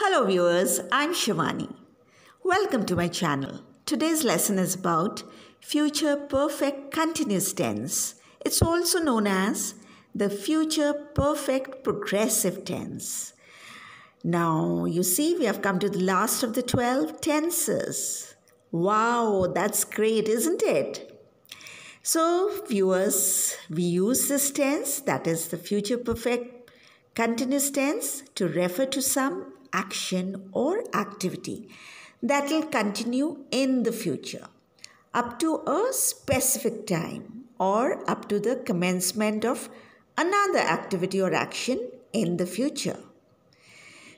Hello viewers, I'm Shivani. Welcome to my channel. Today's lesson is about future perfect continuous tense. It's also known as the future perfect progressive tense. Now, you see, we have come to the last of the 12 tenses. Wow, that's great, isn't it? So, viewers, we use this tense, that is the future perfect continuous tense, to refer to some action or activity that will continue in the future up to a specific time or up to the commencement of another activity or action in the future.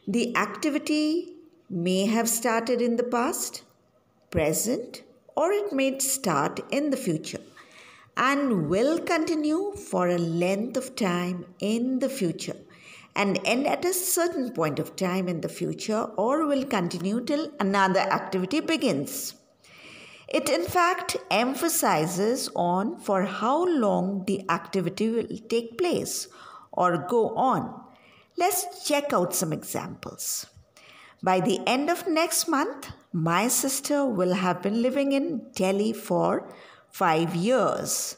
The activity may have started in the past, present, or it may start in the future and will continue for a length of time in the future and end at a certain point of time in the future or will continue till another activity begins. It in fact emphasizes on for how long the activity will take place or go on. Let's check out some examples. By the end of next month, my sister will have been living in Delhi for 5 years.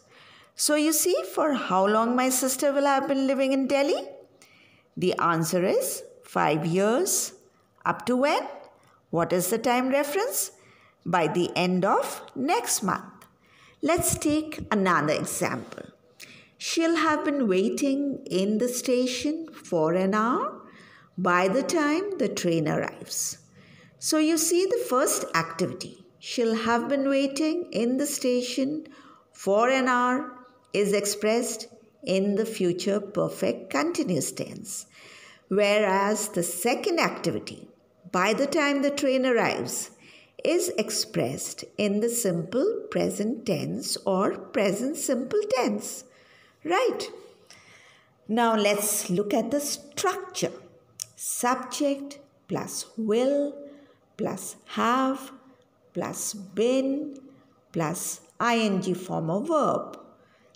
So you see, for how long my sister will have been living in Delhi? The answer is 5 years. Up to when? What is the time reference? By the end of next month. Let's take another example. She'll have been waiting in the station for an hour by the time the train arrives. So you see the first activity. She'll have been waiting in the station for an hour is expressed in the future perfect continuous tense. Whereas the second activity, by the time the train arrives, is expressed in the simple present tense or present simple tense. Right? Now let's look at the structure. Subject plus will plus have plus been plus ing form of verb.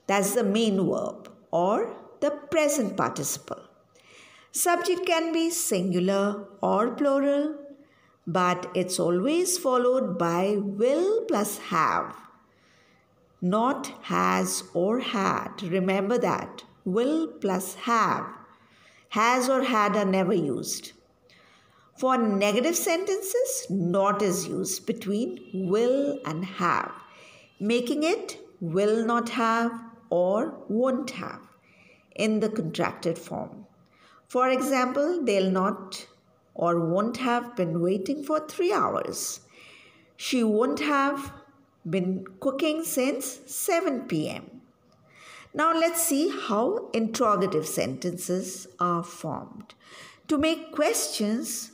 That's the main verb or the present participle. Subject can be singular or plural, but it's always followed by will plus have, not has or had. Remember that. Will plus have. Has or had are never used. For negative sentences, not is used between will and have, making it will not have or won't have in the contracted form. For example, they'll not or won't have been waiting for 3 hours. She won't have been cooking since 7 p.m. Now let's see how interrogative sentences are formed. To make questions,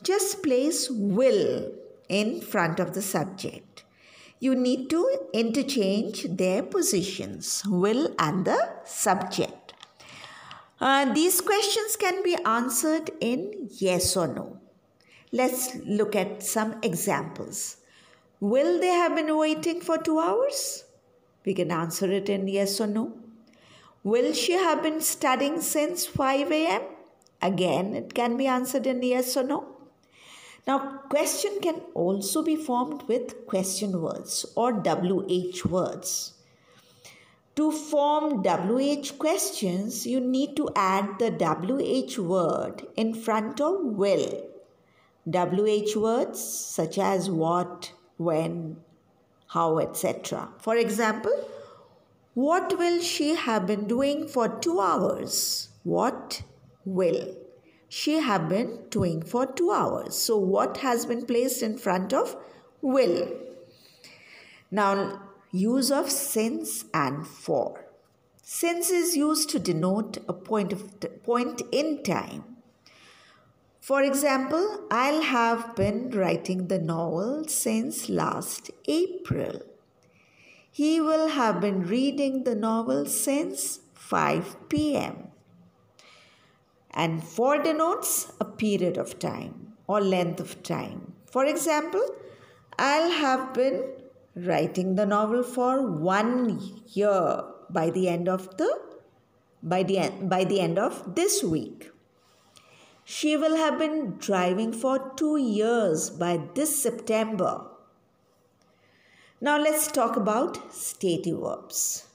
just place will in front of the subject. You need to interchange their positions, will and the subject. These questions can be answered in yes or no. Let's look at some examples. Will they have been waiting for 2 hours? We can answer it in yes or no. Will she have been studying since 5 a.m.? Again, it can be answered in yes or no. Now, question can also be formed with question words or WH words. To form WH questions, you need to add the WH word in front of will. WH words such as what, when, how, etc. For example, what will she have been doing for 2 hours? What will she have been doing for 2 hours? So what has been placed in front of will? Now, use of since and for. Since is used to denote a point in time. For example, I'll have been writing the novel since last April. He will have been reading the novel since 5 p.m. And for denotes a period of time or length of time. For example, I'll have been writing the novel for 1 year by the end of this week. She will have been driving for 2 years by this September. Now let's talk about stative verbs.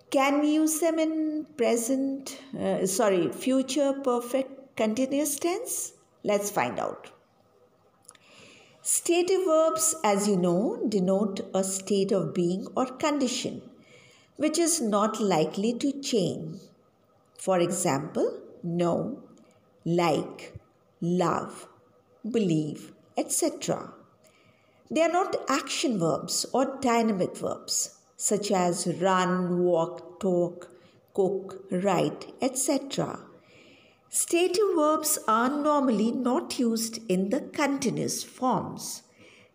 Can we use them in future perfect continuous tense? Let's find out. Stative verbs, as you know, denote a state of being or condition which is not likely to change. For example, know, like, love, believe, etc. They are not action verbs or dynamic verbs such as run, walk, talk, cook, write, etc. Stative verbs are normally not used in the continuous forms.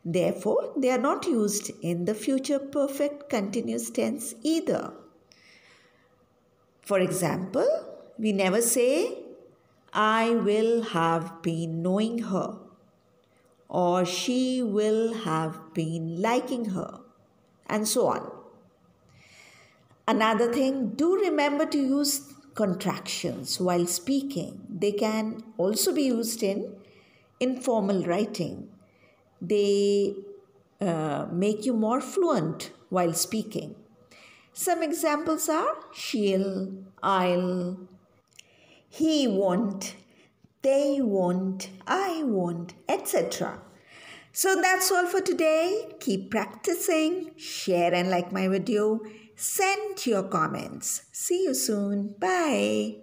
Therefore, they are not used in the future perfect continuous tense either. For example, we never say, I will have been knowing her, or she will have been liking her, and so on. Another thing, do remember to use contractions while speaking. They can also be used in informal writing. They make you more fluent while speaking. Some examples are she'll, I'll, he won't, they won't, I won't, etc. So that's all for today. Keep practicing, share and like my video, send your comments. See you soon. Bye.